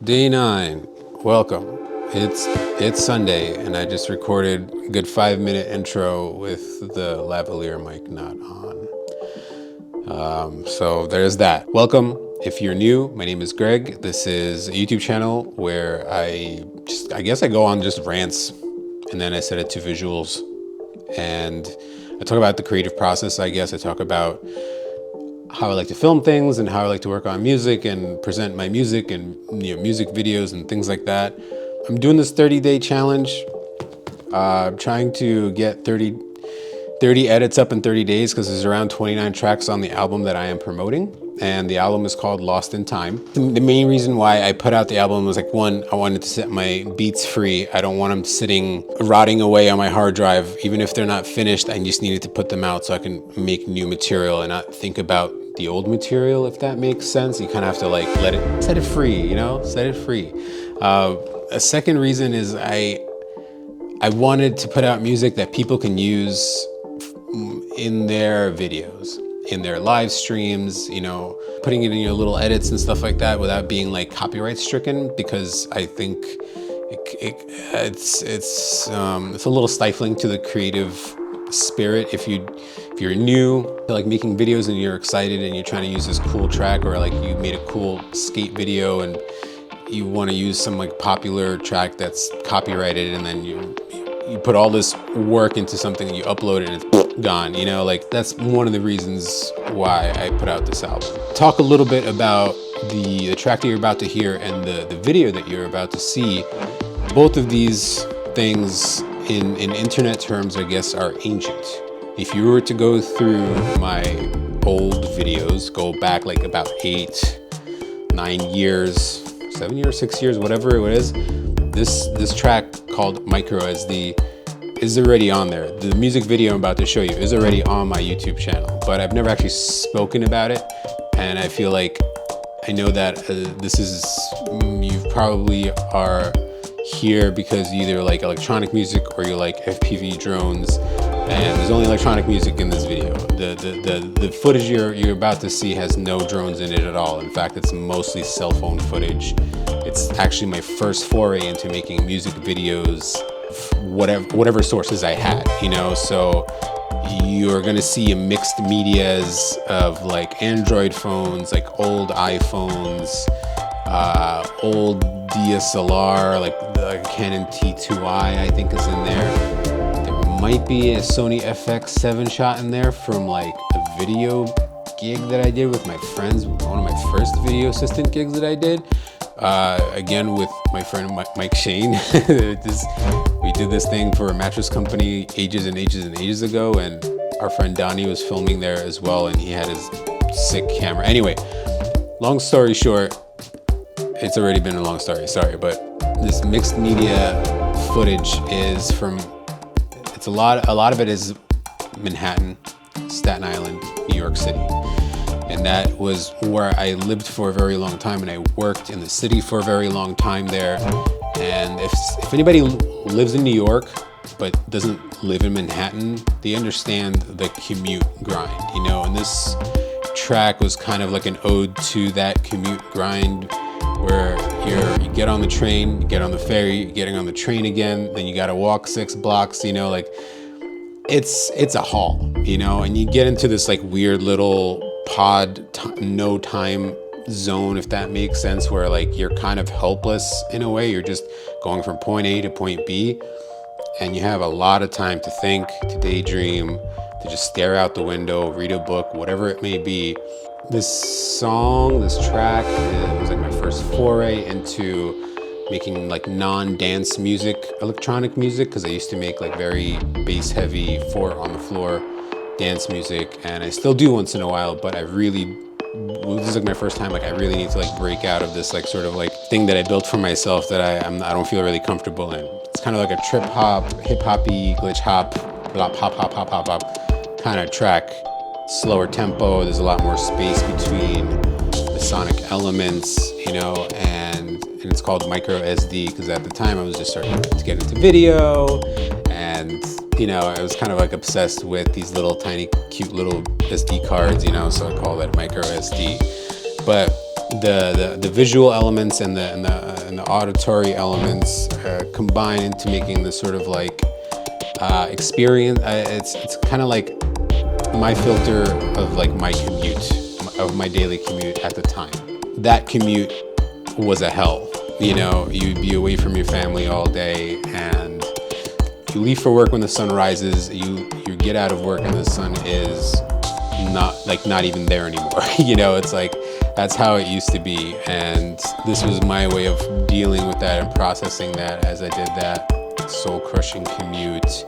Day 9, welcome. It's Sunday, and I just recorded a good 5-minute intro with the lavalier mic not on. So there's that. Welcome. If you're new, my name is Greg. This is a YouTube channel where I guess I go on just rants, and then I set it to visuals, and I talk about the creative process. I guess I talk about how I like to film things and how I like to work on music and present my music and music videos and things like that. I'm doing this 30-day challenge. I'm trying to get 30 edits up in 30 days because there's around 29 tracks on the album that I am promoting. And the album is called Lost in Time. The main reason why I put out the album was one, I wanted to set my beats free. I don't want them sitting, rotting away on my hard drive. Even if they're not finished, I just needed to put them out so I can make new material and not think about the old material, if that makes sense. You kind of have to set it free, set it free. A second reason is I wanted to put out music that people can use in their videos, in their live streams, putting it in your little edits and stuff like that without being copyright stricken, because I think it's a little stifling to the creative spirit if you're new to making videos and you're excited and you're trying to use this cool track, or you made a cool skate video and you want to use some popular track that's copyrighted, and then you put all this work into something and you upload it and it's gone, that's one of the reasons why I put out this album. Talk a little bit about the track that you're about to hear and the video that you're about to see. Both of these things in internet terms, I guess, are ancient. If you were to go through my old videos, go back about 8, 9 years, 7 years, 6 years, whatever it is, this track called MicroSD is already on there. The music video I'm about to show you is already on my YouTube channel, but I've never actually spoken about it. And I feel I know that you probably are here because you either like electronic music or you like FPV drones, and there's only electronic music in this video. The footage you're about to see has no drones in it at all. In fact, it's mostly cell phone footage. It's actually my first foray into making music videos, whatever sources I had, so you're gonna see a mixed medias of Android phones, old iPhones, old DSLR, the Canon T2i I think is in there. There might be a Sony FX7 shot in there from a video gig that I did with my friends, one of my first video assistant gigs that I did. Again, with my friend Mike Shane. We did this thing for a mattress company ages and ages and ages ago, and our friend Donnie was filming there as well, and he had his sick camera. Anyway, long story short, it's already been a long story, sorry, but this mixed media footage is from, a lot of it is Manhattan, Staten Island, New York City. And that was where I lived for a very long time, and I worked in the city for a very long time there. And if anybody lives in New York but doesn't live in Manhattan, they understand the commute grind, and this track was kind of like an ode to that commute grind, where you get on the train, you get on the ferry, you're getting on the train again, then you gotta walk 6 blocks, it's a haul, and you get into this weird little no time zone, if that makes sense, where you're kind of helpless in a way. You're just going from point A to point B, and you have a lot of time to think, to daydream, to just stare out the window, read a book, whatever it may be. This track, it was my first foray into making non-dance music, electronic music, because I used to make very bass heavy, 4 on the floor dance music, and I still do once in a while, but this is my first time I really need to break out of this sort of thing that I built for myself that I don't feel really comfortable in. It's kind of a trip hop, hip hoppy, glitch hop, hop hop hop hop hop kind of track. Slower tempo, there's a lot more space between the sonic elements, and it's called MicroSD because at the time I was just starting to get into video, and I was kind of obsessed with these little tiny cute little SD cards, so I call that MicroSD. But the visual elements and the auditory elements combine into making this sort of like experience. It's kind of like my filter of like my commute, of my daily commute at the time. That commute was a hell. You know, you'd be away from your family all day, and you leave for work when the sun rises. You get out of work and the sun is not even there anymore. You know, it's like, that's how it used to be. And this was my way of dealing with that and processing that as I did that soul crushing commute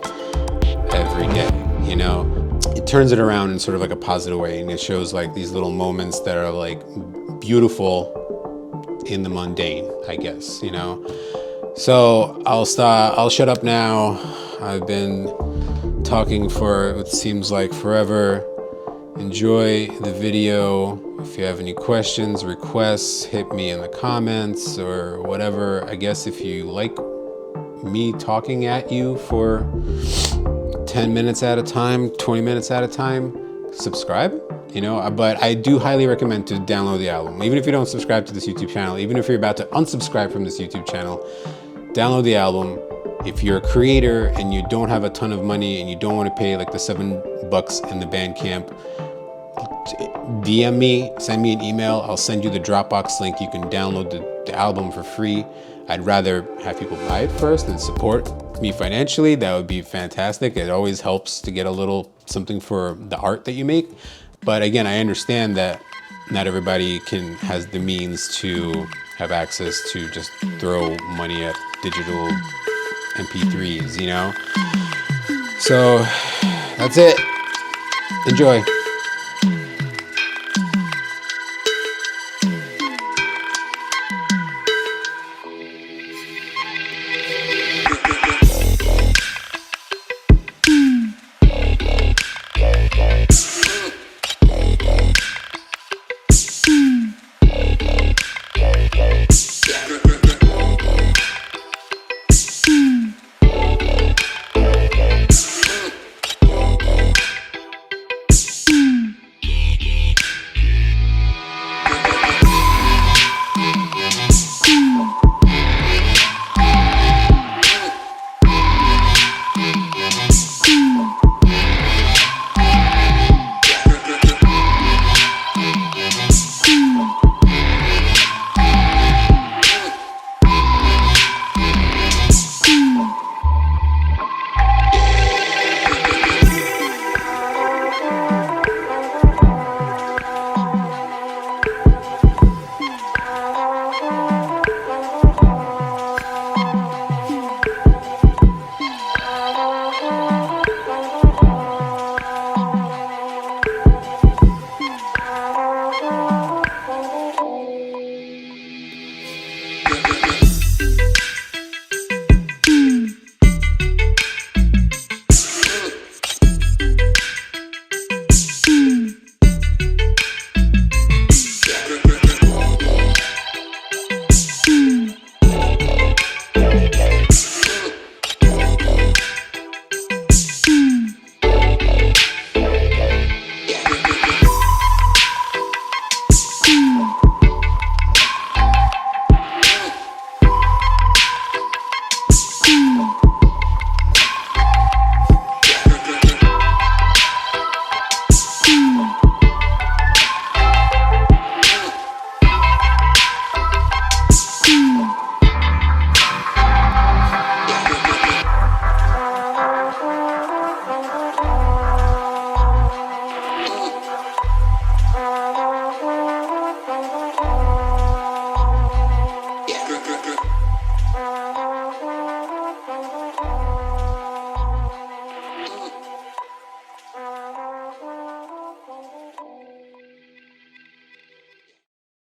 every day. You know, it turns it around in sort of like a positive way, and it shows like these little moments that are like beautiful in the mundane, I guess, you know. So I'll shut up now. I've been talking for what seems like forever. Enjoy the video. If you have any questions, requests, hit me in the comments or whatever. I guess if you like me talking at you for 10 minutes at a time, 20 minutes at a time, subscribe, you know. But I do highly recommend to download the album. Even if you don't subscribe to this YouTube channel, even if you're about to unsubscribe from this YouTube channel, download the album. If you're a creator and you don't have a ton of money and you don't want to pay like the $7 in the Bandcamp, DM me, send me an email. I'll send you the Dropbox link. You can download the album for free. I'd rather have people buy it first and support me financially. That would be fantastic. It always helps to get a little something for the art that you make. But again, I understand that not everybody has the means to have access to just throw money at digital MP3s, you know? So that's it. Enjoy.